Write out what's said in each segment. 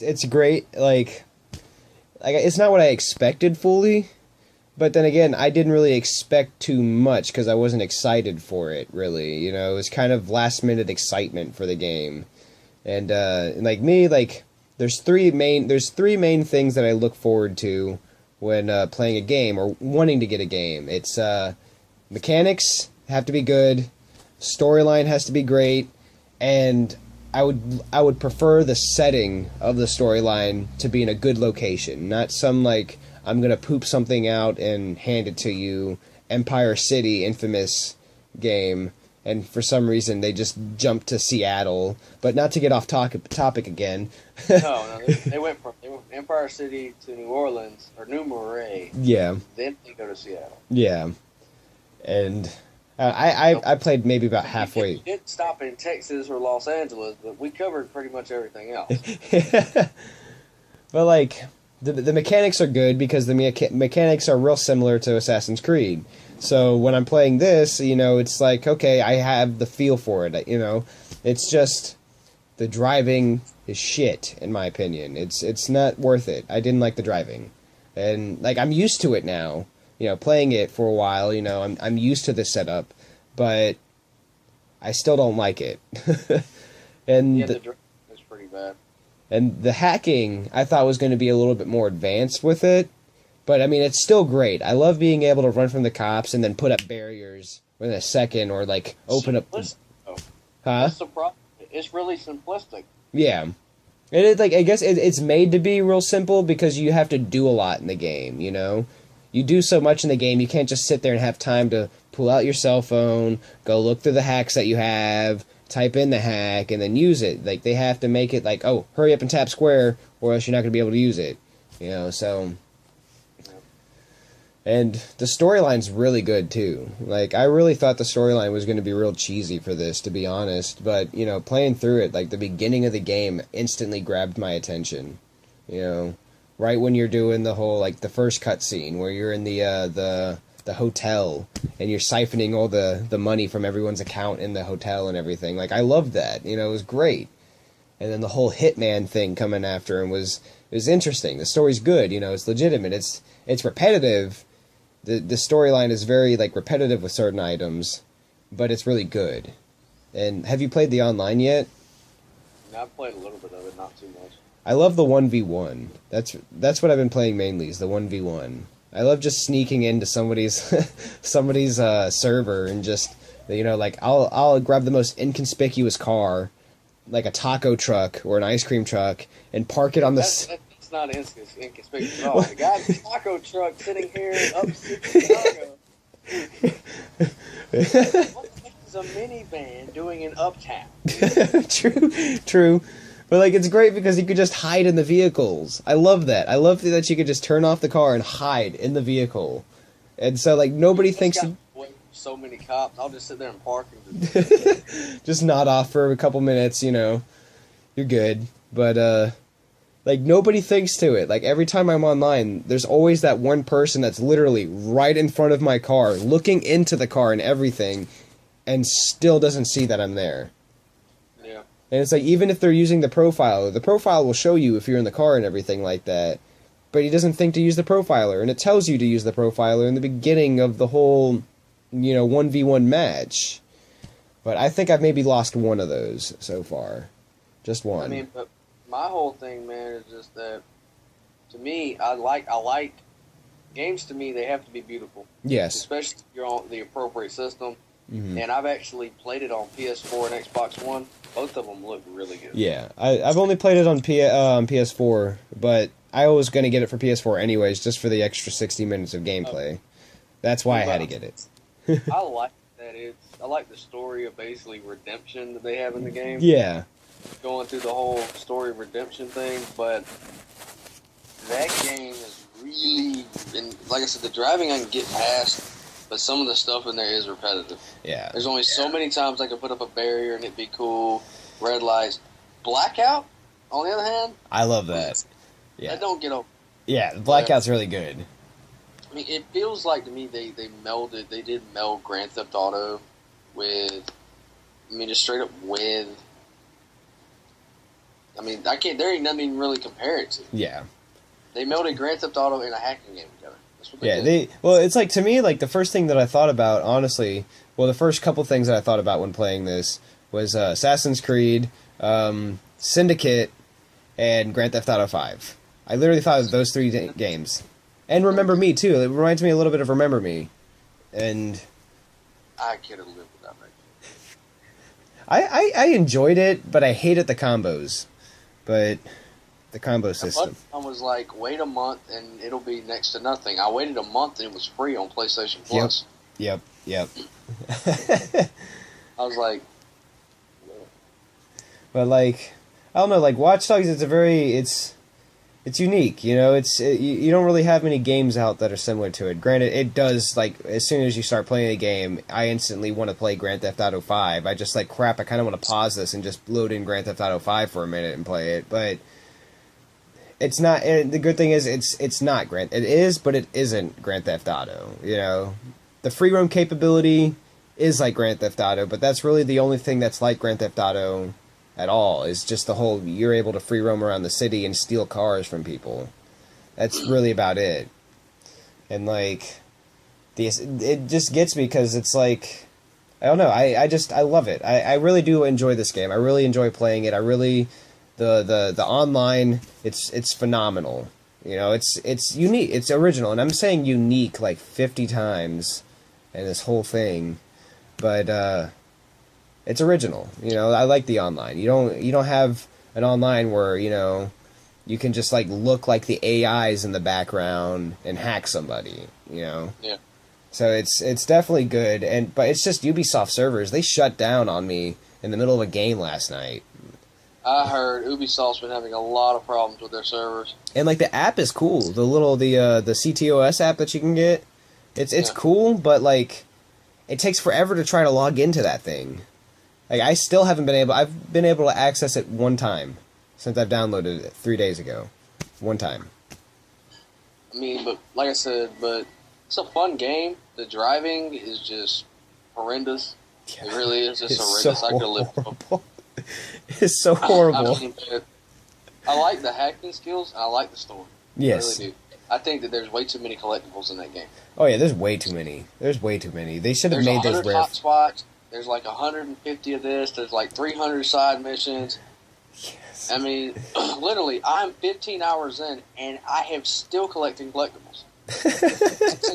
It's great. Like it's not what I expected fully, but then again, I didn't really expect too much because I wasn't excited for it. Really, it was kind of last minute excitement for the game, and like me, like there's three main things that I look forward to when playing a game or wanting to get a game. It's mechanics have to be good, storyline has to be great, and I would prefer the setting of the storyline to be in a good location, not some like I'm gonna poop something out and hand it to you Empire City infamous game, and for some reason they just jumped to Seattle. But not to get off topic again. No, they went from Empire City to New Orleans or New Marais, Yeah, then they go to Seattle. yeah, and I played maybe about halfway. You didn't stop in Texas or Los Angeles, but we covered pretty much everything else. But like the mechanics are good because the mechanics are real similar to Assassin's Creed. So when I'm playing this, it's like okay, I have the feel for it. It's just the driving is shit in my opinion. It's not worth it. I didn't like the driving, and like I'm used to it now. Playing it for a while. I'm used to this setup, but I still don't like it. and Yeah, the driving is pretty bad. And the hacking, I thought was going to be a little bit more advanced with it. But, I mean, it's still great. I love being able to run from the cops and then put up barriers within a second or, like, open up... Though. Huh? That's the problem. It's really simplistic. Yeah. And I guess it's made to be real simple because you have to do a lot in the game, You do so much in the game, you can't just sit there and have time to pull out your cell phone, go look through the hacks that you have, type in the hack, and then use it. Like, they have to make it like, oh, hurry up and tap square, or else you're not going to be able to use it. So... And the storyline's really good, too. Like, I really thought the storyline was going to be real cheesy for this, to be honest. But, playing through it, like, the beginning of the game instantly grabbed my attention. Right when you're doing the whole, like, the first cutscene, where you're in the hotel, and you're siphoning all the money from everyone's account in the hotel and everything. Like, I loved that. It was great. And then the whole hitman thing coming after him was interesting. The story's good, it's legitimate. It's repetitive. The storyline is very, like, repetitive with certain items, but it's really good. And have you played the online yet? No, I've played a little bit of it, not too much. I love the 1v1. That's what I've been playing mainly, is the 1v1. I love just sneaking into somebody's server and just, like, I'll grab the most inconspicuous car, like a taco truck or an ice cream truck, and park it on the... It's not inconspicuous at all. The guy's taco truck sitting here in upstate Chicago. What the heck is a minivan doing in Uptown? True. But, like, it's great because you could just hide in the vehicles. I love that. I love that you could just turn off the car and hide in the vehicle. And so, like, nobody thinks... So many cops. I'll just sit there and park and just nod off for a couple minutes, you're good. But, like, nobody thinks to it. Like, every time I'm online, there's always that one person that's literally right in front of my car, looking into the car and everything, and still doesn't see that I'm there. Yeah. And it's like, even if they're using the profile will show you if you're in the car and everything like that. But he doesn't think to use the profiler, and it tells you to use the profiler in the beginning of the whole, 1v1 match. But I think I've maybe lost one of those so far. Just one. I mean, but my whole thing, man, is just that, to me, I like games. To me, they have to be beautiful. Yes. Especially if you're on the appropriate system. Mm-hmm. And I've actually played it on PS4 and Xbox One. Both of them look really good. Yeah, I've only played it on PS4, but I was going to get it for PS4 anyways, just for the extra 60 minutes of gameplay. That's why I had to get it. I like that I like the story of basically redemption that they have in the game. Yeah. Going through the whole story of redemption thing, but that game is really, and like I said, the driving I can get past, but some of the stuff in there is repetitive. Yeah. There's only so many times I can put up a barrier and it'd be cool. Red lights. Blackout, on the other hand, I love that. Yeah. I don't get over. Yeah, the Blackout's really good. I mean, it feels like to me they did meld Grand Theft Auto with, just straight up with I mean, I can't. There ain't nothing you can really compare it to. Yeah. They melded Grand Theft Auto and a hacking game together. That's what Yeah, did. well, it's like, to me, like, the first thing that I thought about, honestly, well, the first couple things that I thought about when playing this was Assassin's Creed, Syndicate, and Grand Theft Auto 5. I literally thought of those three games. And Remember Me, too. It reminds me a little bit of Remember Me. And I could have lived without that. I enjoyed it, but I hated the combos. But the combo system. I was like, wait a month and it'll be next to nothing. I waited a month and it was free on PlayStation Plus. Yep. I was like, but like, I don't know, like Watch Dogs, it's unique, you know. You don't really have many games out that are similar to it. Granted, it does, like, as soon as you start playing a game, I instantly want to play Grand Theft Auto 5. I just like, crap, I kind of want to pause this and just load in Grand Theft Auto 5 for a minute and play it. But it's not. The good thing is, it's not Grand. It is, but it isn't Grand Theft Auto. You know, the free roam capability is like Grand Theft Auto, but that's really the only thing that's like Grand Theft Auto at all, is just the whole, you're able to free roam around the city and steal cars from people. That's really about it. And like, it just gets me because it's like, I don't know, I love it. I really do enjoy this game. I really enjoy playing it. I really, the online, it's phenomenal. You know, it's unique, it's original, and I'm saying unique like 50 times in this whole thing, but it's original. You know, I like the online. You don't have an online where, you know, you can just like look like the AIs in the background and hack somebody, you know. yeah. So it's definitely good, but it's just Ubisoft servers. They shut down on me in the middle of a game last night. I heard Ubisoft's been having a lot of problems with their servers. And like, the app is cool. The CTOS app that you can get, it's cool, but like, it takes forever to try to log into that thing. Like, I still haven't been able. I've been able to access it one time since I've downloaded it 3 days ago. One time. I mean, but like I said, but it's a fun game. The driving is just horrendous. Yeah. It really is just It's horrendous. so I could live. horrible. It's so horrible. I mean, I like the hacking skills. And I like the story. Yes. I really do. I think that there's way too many collectibles in that game. Oh yeah, there's way too many. There's way too many. They should have made those There's rare. 100 hotspots. There's like 150 of this. There's like 300 side missions. Yes. I mean, literally, I'm 15 hours in, and I have still collecting collectibles.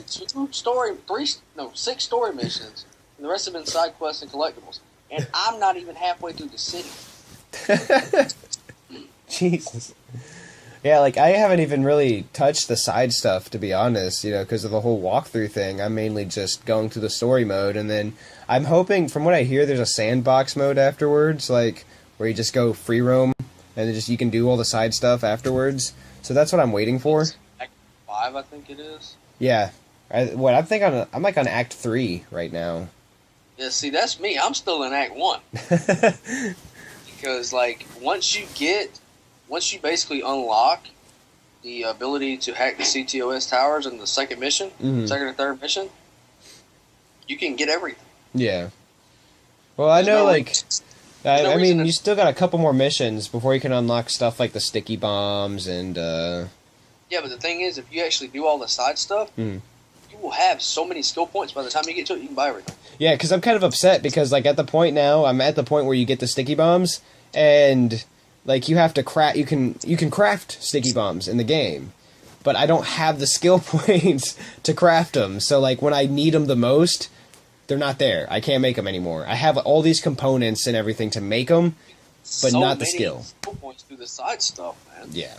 Six story missions, and the rest have been side quests and collectibles. And I'm not even halfway through the city. Jesus. Yeah, like, I haven't even really touched the side stuff, to be honest, you know, because of the whole walkthrough thing. I'm mainly just going through the story mode, and then I'm hoping, from what I hear, there's a sandbox mode afterwards, like, where you just go free roam, and you can do all the side stuff afterwards. So that's what I'm waiting for. Act 5, I think it is. Yeah. I'm like on Act 3 right now. Yeah, see, that's me. I'm still in Act 1. Because, like, once you basically unlock the ability to hack the CTOS towers in the second mission, second or third mission, you can get everything. Yeah. Well, I know, like, I mean, you still got a couple more missions before you can unlock stuff like the sticky bombs and, Yeah, but the thing is, if you actually do all the side stuff, you will have so many skill points by the time you get to it, you can buy everything. Yeah, because I'm kind of upset because, like, I'm at the point where you get the sticky bombs, and like, you have to craft. You can craft sticky bombs in the game, but I don't have the skill points to craft them. So like, when I need them the most, they're not there. I can't make them anymore. I have all these components and everything to make them, but not the skill. Skill points through the side stuff, man. Yeah,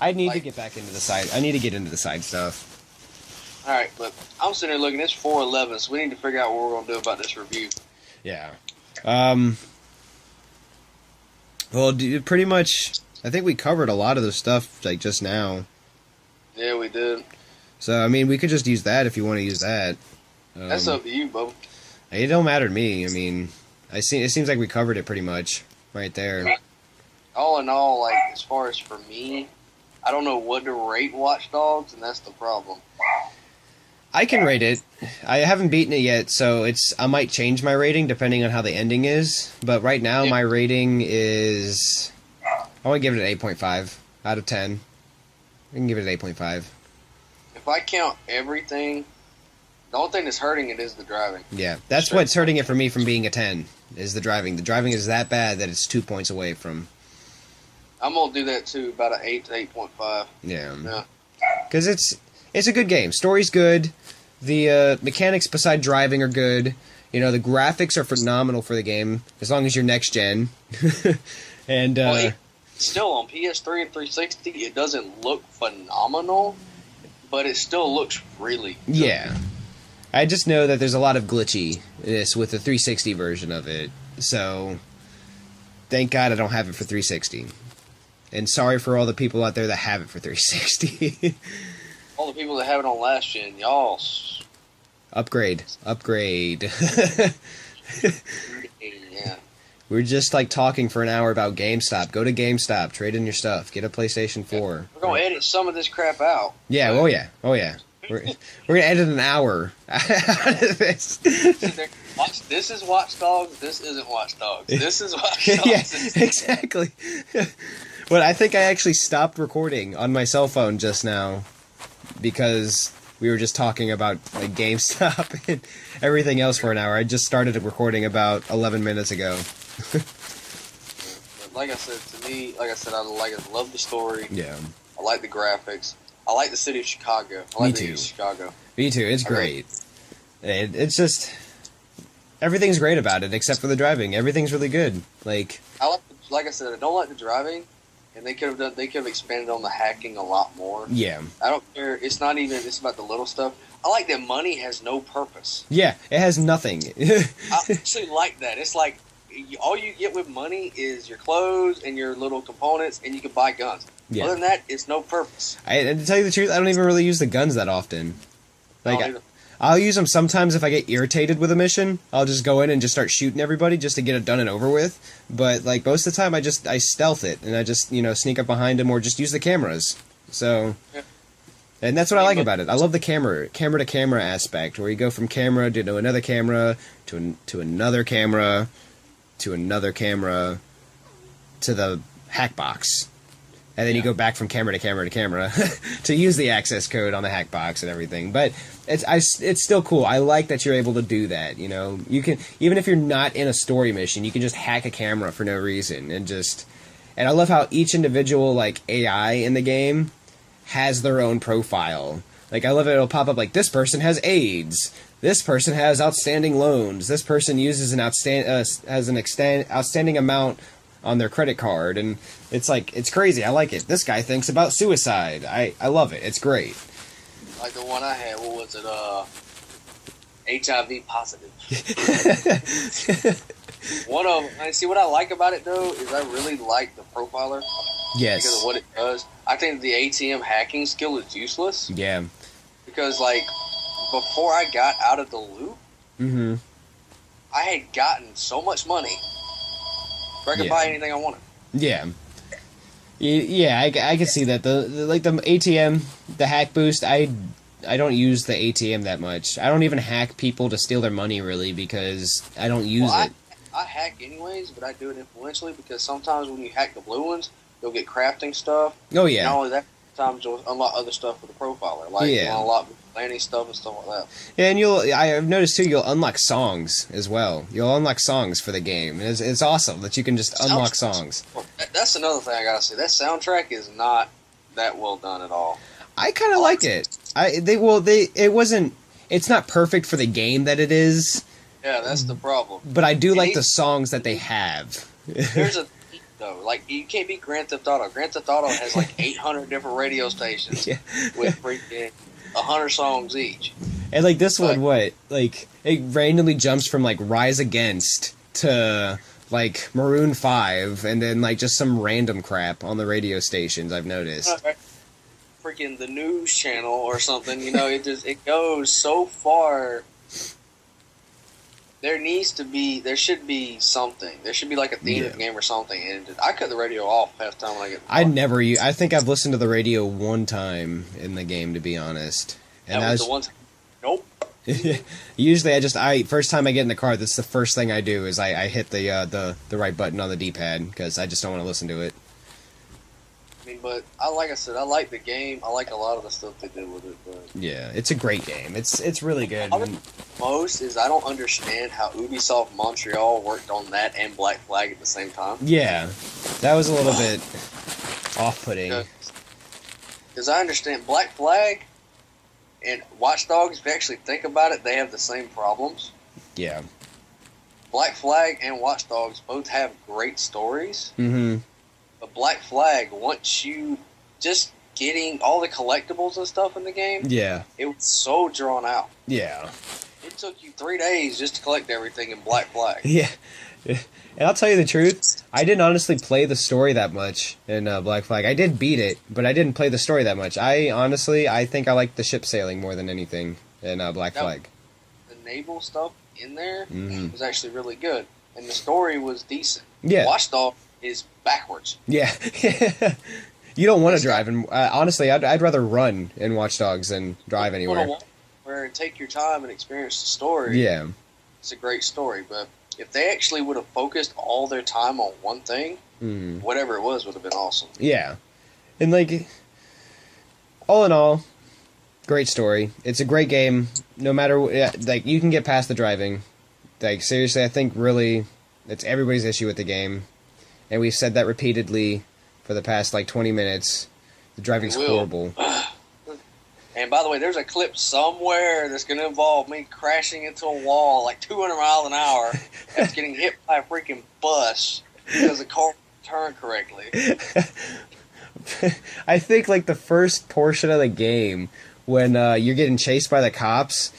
I need to get back into the side. I need to get into the side stuff. All right, but I'm sitting here looking. It's 4:11, so we need to figure out what we're gonna do about this review. Yeah. Well, pretty much, I think we covered a lot of the stuff, like, just now. Yeah, we did. So, I mean, we could just use that if you want to use that. That's up to you, Bubba. It don't matter to me. I mean, it seems like we covered it pretty much right there. All in all, like, as far as for me, I don't know what to rate Watch Dogs, and that's the problem. I can rate it. I haven't beaten it yet, so I might change my rating depending on how the ending is. But right now, my rating is I want to give it an 8.5 out of 10. I can give it an 8.5. If I count everything, the only thing that's hurting it is the driving. Yeah, that's what's hurting it for me from being a 10, is the driving. The driving is that bad that it's 2 points away from... I'm going to do that too, about an 8 to 8.5. Yeah. Because it's a good game. Story's good. The mechanics beside driving are good. You know, the graphics are phenomenal for the game, as long as you're next gen. And still on PS3 and 360, it doesn't look phenomenal, but it still looks really good. Yeah. I just know that there's a lot of glitchiness with the 360 version of it. So, thank God I don't have it for 360. And sorry for all the people out there that have it for 360. All the people that have it on last gen, y'all. Upgrade. Yeah. We're just like talking for an hour about GameStop. Go to GameStop, trade in your stuff, get a PlayStation 4. We're gonna edit some of this crap out. Yeah, oh yeah. We're gonna edit an hour out of this. This is Watch Dogs. This isn't Watch Dogs. This is Watch Dogs. Yeah, exactly. But I think I actually stopped recording on my cell phone just now because we were just talking about like GameStop and everything else for an hour. I just started recording about 11 minutes ago. But like I said, to me, I love the story. Yeah. I like the graphics. I like the city of Chicago. Me too. Me too. It's great. It's just everything's great about it except for the driving. Everything's really good. Like I said, I don't like the driving. And they could have expanded on the hacking a lot more. Yeah. I don't care. It's about the little stuff. I like that money has no purpose. Yeah, it has nothing. I actually like that. It's like all you get with money is your clothes and your little components, and you can buy guns. Yeah. Other than that, it's no purpose. And to tell you the truth, I don't even really use the guns that often. Like, I'll use them sometimes if I get irritated with a mission. I'll just go in and just start shooting everybody just to get it done and over with. But like most of the time, I stealth it and I just sneak up behind them or just use the cameras. So, and that's what I like about it. I love the camera to camera aspect, where you go from camera to another camera to another camera to another camera to the hack box. And then you go back from camera to camera to camera to use the access code on the hack box and everything. But it's still cool. I like that you're able to do that. You can, even if you're not in a story mission, you can just hack a camera for no reason and I love how each individual like AI in the game has their own profile. Like I love it. It'll pop up like this person has AIDS. This person has outstanding loans. This person uses an outstanding amount on their credit card, and it's crazy. I like it. This guy thinks about suicide. I love it. It's great. Like the one I had, what was it? HIV positive. One of them. See, what I like about it though is I really like the profiler. Yes. Because of what it does. I think the ATM hacking skill is useless. Yeah. Because like before I got out of the loop, I had gotten so much money. I could buy anything I wanted. Yeah. Yeah, I can see that. The ATM, the hack boost, I don't use the ATM that much. I don't even hack people to steal their money, really, because I don't use it. I hack anyways, but I do it influentially because sometimes when you hack the blue ones, you'll get crafting stuff. Oh, yeah. Not only that, sometimes you'll unlock other stuff with the profiler. Like, you'll unlock landing stuff and stuff like that. Yeah, and I've noticed, too, you'll unlock songs as well. You'll unlock songs for the game. It's awesome that you can just unlock songs. That's another thing I gotta say. That soundtrack is not that well done at all. I kind of like it. It's not perfect for the game that it is. Yeah, that's the problem. But I do like the songs that they have. There's a though, like you can't beat Grand Theft Auto. Grand Theft Auto has like 800 different radio stations with freaking 100 songs each. And like this one, it randomly jumps from like Rise Against to like Maroon 5, and then like just some random crap on the radio stations. I've noticed. Freaking the news channel or something, it goes so far. There should be something. There should be like a theme of the game or something. And I cut the radio off half the time when I get. I think I've listened to the radio one time in the game, to be honest. And that was the one time. Nope. Usually first time I get in the car, that's the first thing I do is I hit the right button on the D-pad because I just don't want to listen to it. but like I said, I like the game. I like a lot of the stuff they did with it. But yeah, it's a great game. It's really good. Most is I don't understand how Ubisoft Montreal worked on that and Black Flag at the same time. Yeah, that was a little bit off-putting. Because I understand Black Flag and Watch Dogs, if you actually think about it, they have the same problems. Yeah. Black Flag and Watch Dogs both have great stories. Mm-hmm. But Black Flag, once you just getting all the collectibles and stuff in the game, yeah, it was so drawn out. Yeah. It took you 3 days just to collect everything in Black Flag. Yeah. And I'll tell you the truth, I didn't honestly play the story that much in Black Flag. I did beat it, but I didn't play the story that much. I think I like the ship sailing more than anything in Black Flag. The naval stuff in there was actually really good, and the story was decent. Yeah. Watchdog is backwards. Yeah. You don't want to drive, and honestly, I'd rather run in Watch Dogs than drive anywhere. Where take your time and experience the story. Yeah. It's a great story, but if they actually would have focused all their time on one thing, whatever it was would have been awesome. Yeah. And, like, all in all, great story. It's a great game. No matter, like, you can get past the driving. Like, seriously, I think really it's everybody's issue with the game. And we've said that repeatedly for the past, like, 20 minutes. The driving's horrible. And by the way, there's a clip somewhere that's going to involve me crashing into a wall like 200 miles an hour that's getting hit by a freaking bus because the car turned correctly. I think like the first portion of the game when you're getting chased by the cops,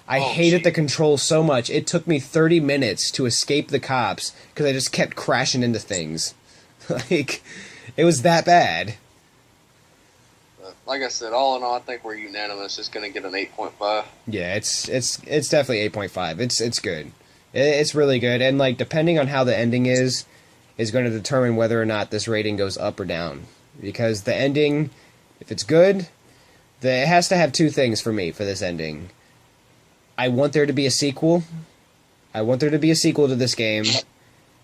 I hated the controls so much. It took me 30 minutes to escape the cops because I just kept crashing into things. Like, it was that bad. Like I said, all in all, I think we're unanimous. It's going to get an 8.5. Yeah, it's definitely 8.5. It's good. It's really good, and like depending on how the ending is going to determine whether or not this rating goes up or down. Because the ending, if it's good, it has to have two things for me for this ending. I want there to be a sequel. I want there to be a sequel to this game.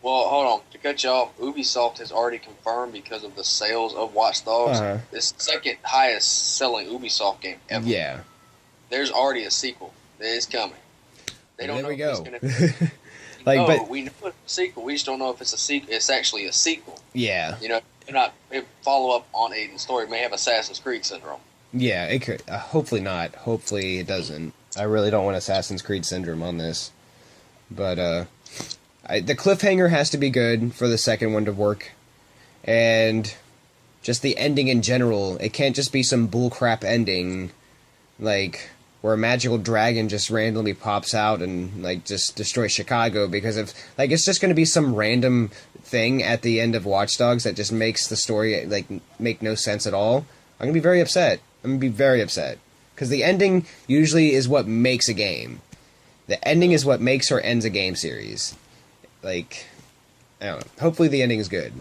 Well, hold on. To cut you off, Ubisoft has already confirmed because of the sales of Watch Dogs. It's the second highest selling Ubisoft game ever. Yeah. There's already a sequel that is coming. They don't know if it's going to be. We know it's a sequel. We just don't know if it's a sequel. It's actually a sequel. Yeah. You know, not follow up on Aiden's story. It may have Assassin's Creed syndrome. Yeah, it could. Hopefully not. Hopefully it doesn't. I really don't want Assassin's Creed syndrome on this. But, the cliffhanger has to be good for the second one to work. And just the ending in general. It can't just be some bullcrap ending, like, where a magical dragon just randomly pops out and, like, just destroys Chicago. Because if, like, it's just going to be some random thing at the end of Watch Dogs that just makes the story, like, make no sense at all. I'm going to be very upset. I'm going to be very upset. Because the ending usually is what makes a game. The ending is what makes or ends a game series. Like, I don't know. Hopefully the ending is good.